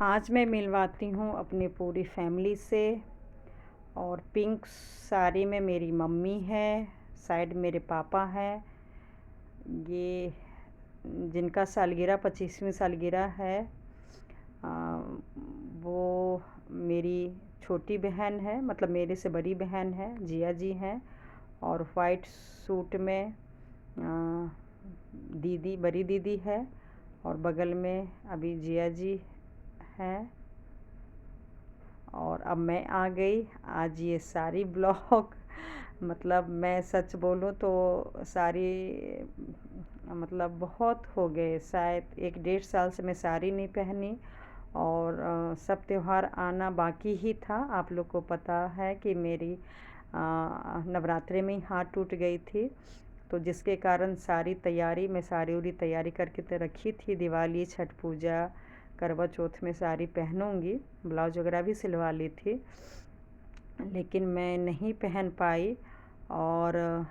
आज मैं मिलवाती हूँ अपनी पूरी फैमिली से। और पिंक साड़ी में मेरी मम्मी है, साइड मेरे पापा हैं। ये जिनका सालगिरह 25वीं सालगिरह है, आ, वो मेरी छोटी बहन है, मतलब मेरे से बड़ी बहन है, जिया जी हैं। और वाइट सूट में दीदी, बड़ी दीदी है। और बगल में अभी जिया जी हैं। और अब मैं आ गई। आज ये सारी ब्लॉग मतलब मैं सच बोलूँ तो सारी मतलब बहुत हो गए, शायद 1 डेढ़ साल से मैं साड़ी नहीं पहनी। और सब त्यौहार आना बाकी ही था। आप लोग को पता है कि मेरी नवरात्रि में ही हाथ टूट गई थी, तो जिसके कारण सारी तैयारी, मैं सारी उरी तैयारी करके तो रखी थी। दिवाली, छठ पूजा, करवा चौथ में साड़ी पहनूंगी। ब्लाउज वगैरह भी सिलवा ली थी, लेकिन मैं नहीं पहन पाई। और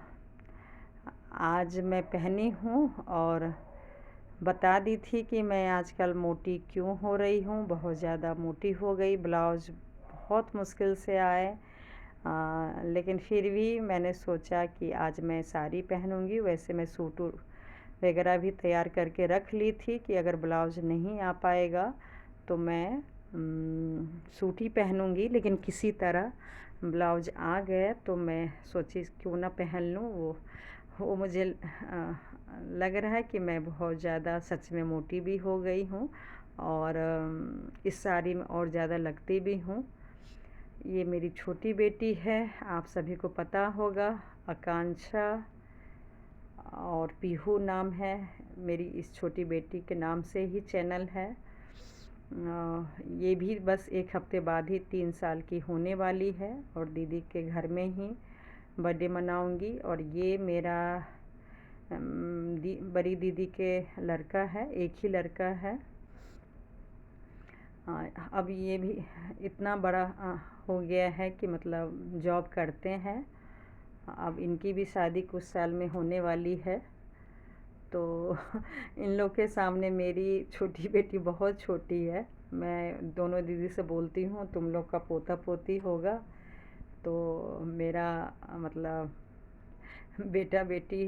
आज मैं पहनी हूँ और बता दी थी कि मैं आजकल मोटी क्यों हो रही हूँ। बहुत ज़्यादा मोटी हो गई। ब्लाउज बहुत मुश्किल से आए, लेकिन फिर भी मैंने सोचा कि आज मैं साड़ी पहनूंगी। वैसे मैं सूट वगैरह भी तैयार करके रख ली थी कि अगर ब्लाउज नहीं आ पाएगा तो मैं सूट ही पहनूंगी, लेकिन किसी तरह ब्लाउज आ गया तो मैं सोची क्यों ना पहन लूँ। वो मुझे लग रहा है कि मैं बहुत ज़्यादा सच में मोटी भी हो गई हूँ, और इस साड़ी में और ज़्यादा लगती भी हूँ। ये मेरी छोटी बेटी है, आप सभी को पता होगा, आकांक्षा, और पीहू नाम है मेरी इस छोटी बेटी के नाम से ही चैनल है। ये भी बस 1 हफ्ते बाद ही 3 साल की होने वाली है, और दीदी के घर में ही बर्थडे मनाऊंगी। और ये मेरा बड़ी दीदी के लड़का है, एक ही लड़का है। अब ये भी इतना बड़ा हो गया है कि मतलब जॉब करते हैं। अब इनकी भी शादी कुछ साल में होने वाली है, तो इन लोग के सामने मेरी छोटी बेटी बहुत छोटी है। मैं दोनों दीदी से बोलती हूँ तुम लोग का पोता पोती होगा, तो मेरा मतलब बेटा बेटी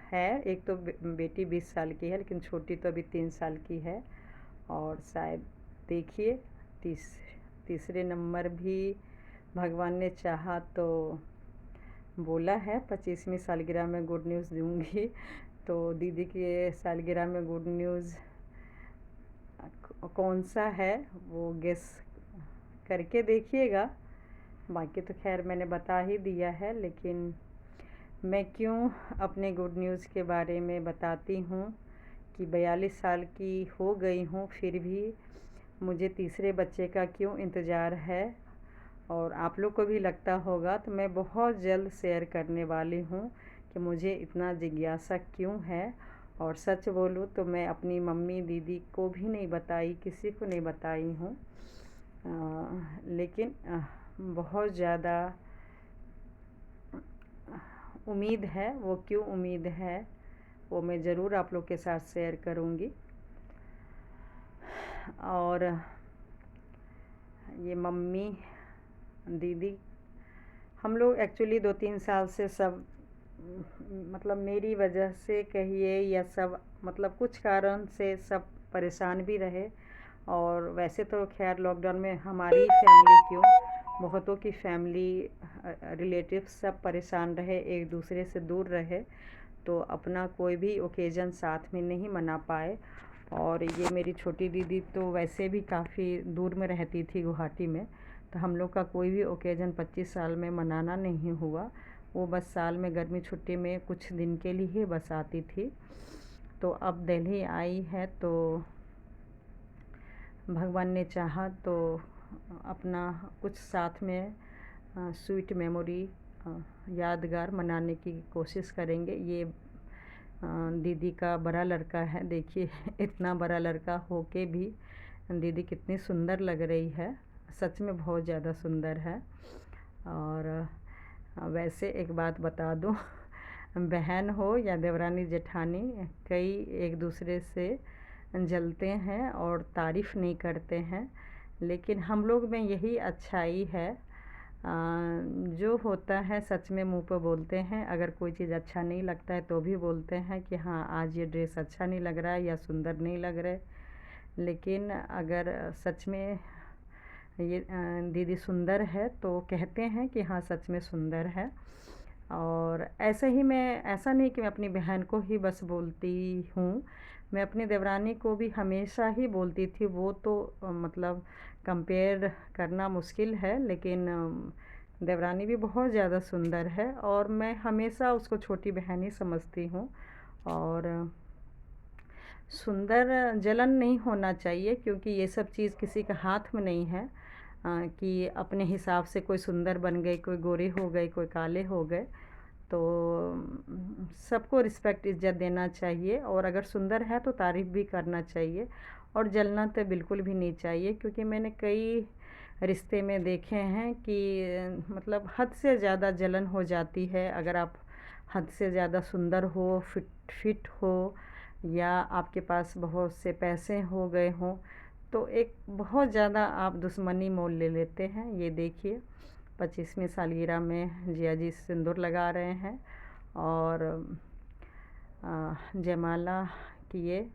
है। एक तो बेटी 20 साल की है, लेकिन छोटी तो अभी 3 साल की है। और शायद देखिए तीसरे नंबर भी भगवान ने चाहा तो बोला है 25वीं सालगिरह में गुड न्यूज़ दूंगी। तो दीदी की सालगिरह में गुड न्यूज़ कौन सा है वो गेस करके देखिएगा। बाकी तो खैर मैंने बता ही दिया है, लेकिन मैं क्यों अपने गुड न्यूज़ के बारे में बताती हूँ कि 42 साल की हो गई हूँ, फिर भी मुझे तीसरे बच्चे का क्यों इंतज़ार है। और आप लोग को भी लगता होगा, तो मैं बहुत जल्द शेयर करने वाली हूँ कि मुझे इतना जिज्ञासा क्यों है। और सच बोलूँ तो मैं अपनी मम्मी दीदी को भी नहीं बताई, किसी को नहीं बताई हूँ। लेकिन बहुत ज़्यादा उम्मीद है। वो क्यों उम्मीद है वो मैं ज़रूर आप लोग के साथ शेयर करूँगी। और ये मम्मी दीदी, हम लोग एक्चुअली 2-3 साल से सब मतलब मेरी वजह से कहिए या सब मतलब कुछ कारण से सब परेशान भी रहे। और वैसे तो खैर लॉकडाउन में हमारी फैमिली क्यों, बहुतों की फैमिली रिलेटिव्स सब परेशान रहे, एक दूसरे से दूर रहे, तो अपना कोई भी ओकेज़न साथ में नहीं मना पाए। और ये मेरी छोटी दीदी तो वैसे भी काफ़ी दूर में रहती थी, गुवाहाटी में, तो हम लोग का कोई भी ओकेज़न 25 साल में मनाना नहीं हुआ। वो बस साल में गर्मी छुट्टी में कुछ दिन के लिए ही बस आती थी। तो अब दिल्ली आई है, तो भगवान ने चाहा तो अपना कुछ साथ में स्वीट मेमोरी, यादगार मनाने की कोशिश करेंगे। ये दीदी का बड़ा लड़का है, देखिए इतना बड़ा लड़का होके भी दीदी कितनी सुंदर लग रही है, सच में बहुत ज़्यादा सुंदर है। और वैसे एक बात बता दूं, बहन हो या देवरानी जेठानी, कई एक दूसरे से जलते हैं और तारीफ़ नहीं करते हैं, लेकिन हम लोग में यही अच्छाई है। जो होता है सच में मुँह पे बोलते हैं। अगर कोई चीज़ अच्छा नहीं लगता है तो भी बोलते हैं कि हाँ, आज ये ड्रेस अच्छा नहीं लग रहा है या सुंदर नहीं लग रहे। लेकिन अगर सच में ये दीदी सुंदर है तो कहते हैं कि हाँ, सच में सुंदर है। और ऐसे ही मैं, ऐसा नहीं कि मैं अपनी बहन को ही बस बोलती हूँ, मैं अपनी देवरानी को भी हमेशा ही बोलती थी। वो तो मतलब कंपेयर करना मुश्किल है, लेकिन देवरानी भी बहुत ज़्यादा सुंदर है और मैं हमेशा उसको छोटी बहन ही समझती हूँ। और सुंदर जलन नहीं होना चाहिए, क्योंकि ये सब चीज़ किसी के हाथ में नहीं है कि अपने हिसाब से कोई सुंदर बन गई, कोई गोरे हो गए, कोई काले हो गए। तो सबको रिस्पेक्ट इज़्ज़त देना चाहिए, और अगर सुंदर है तो तारीफ़ भी करना चाहिए, और जलना तो बिल्कुल भी नहीं चाहिए। क्योंकि मैंने कई रिश्ते में देखे हैं कि मतलब हद से ज़्यादा जलन हो जाती है। अगर आप हद से ज़्यादा सुंदर हो, फिट हो, या आपके पास बहुत से पैसे हो गए हों, तो एक बहुत ज़्यादा आप दुश्मनी मोल ले लेते हैं। ये देखिए, 25वीं सालगिरह में जिया जी सिंदूर लगा रहे हैं और जयमाला किए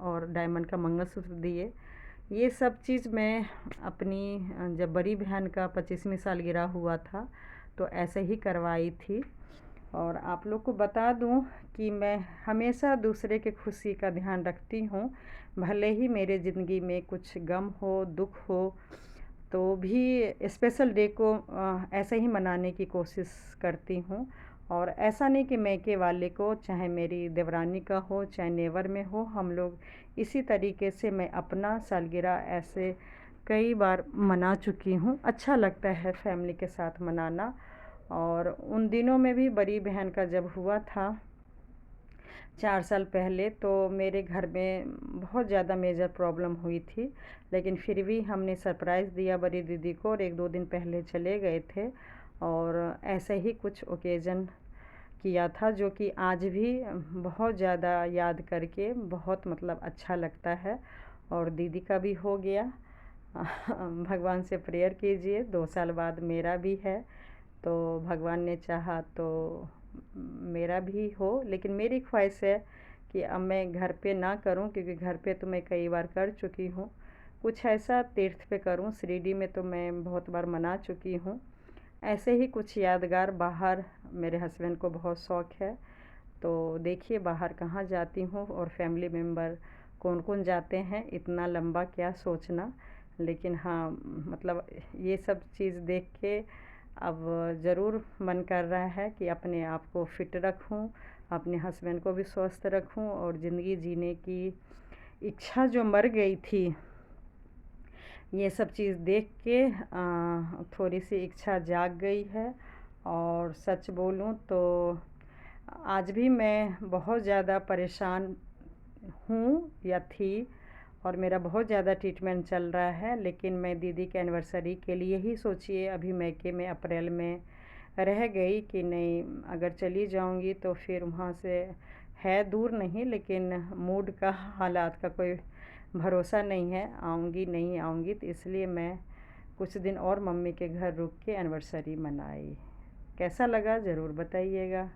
और डायमंड का मंगलसूत्र दिए। ये सब चीज़ मैं अपनी जब बड़ी बहन का 25वीं सालगिरह हुआ था तो ऐसे ही करवाई थी। और आप लोग को बता दूं कि मैं हमेशा दूसरे के खुशी का ध्यान रखती हूँ। भले ही मेरे ज़िंदगी में कुछ गम हो, दुख हो, तो भी स्पेशल डे को ऐसे ही मनाने की कोशिश करती हूँ। और ऐसा नहीं कि मैके वाले को, चाहे मेरी देवरानी का हो, चाहे नेवर में हो, हम लोग इसी तरीके से मैं अपना सालगिरह ऐसे कई बार मना चुकी हूँ। अच्छा लगता है फैमिली के साथ मनाना। और उन दिनों में भी बड़ी बहन का जब हुआ था 4 साल पहले, तो मेरे घर में बहुत ज़्यादा मेजर प्रॉब्लम हुई थी। लेकिन फिर भी हमने सरप्राइज़ दिया बड़ी दीदी को, और 1-2 दिन पहले चले गए थे। और ऐसे ही कुछ ओकेज़न किया था, जो कि आज भी बहुत ज़्यादा याद करके बहुत मतलब अच्छा लगता है। और दीदी का भी हो गया। भगवान से प्रेयर कीजिए, 2 साल बाद मेरा भी है, तो भगवान ने चाहा तो मेरा भी हो। लेकिन मेरी ख्वाहिश है कि अब मैं घर पे ना करूं, क्योंकि घर पे तो मैं कई बार कर चुकी हूं। कुछ ऐसा तीर्थ पे करूं। शिरडी में तो मैं बहुत बार मना चुकी हूं। ऐसे ही कुछ यादगार बाहर, मेरे हस्बैंड को बहुत शौक़ है, तो देखिए बाहर कहाँ जाती हूँ और फैमिली मेम्बर कौन कौन जाते हैं, इतना लंबा क्या सोचना। लेकिन हाँ, मतलब ये सब चीज़ देख के अब ज़रूर मन कर रहा है कि अपने आप को फिट रखूं, अपने हस्बैंड को भी स्वस्थ रखूं, और ज़िंदगी जीने की इच्छा जो मर गई थी, ये सब चीज़ देख के थोड़ी सी इच्छा जाग गई है। और सच बोलूं तो आज भी मैं बहुत ज़्यादा परेशान हूँ या थी, और मेरा बहुत ज़्यादा ट्रीटमेंट चल रहा है। लेकिन मैं दीदी के एनिवर्सरी के लिए ही, सोचिए अभी मैके में अप्रैल में रह गई कि नहीं, अगर चली जाऊंगी तो फिर वहाँ से, है दूर नहीं, लेकिन मूड का, हालात का कोई भरोसा नहीं है, आऊँगी नहीं आऊँगी। तो इसलिए मैं कुछ दिन और मम्मी के घर रुक के एनिवर्सरी मनाई। कैसा लगा ज़रूर बताइएगा।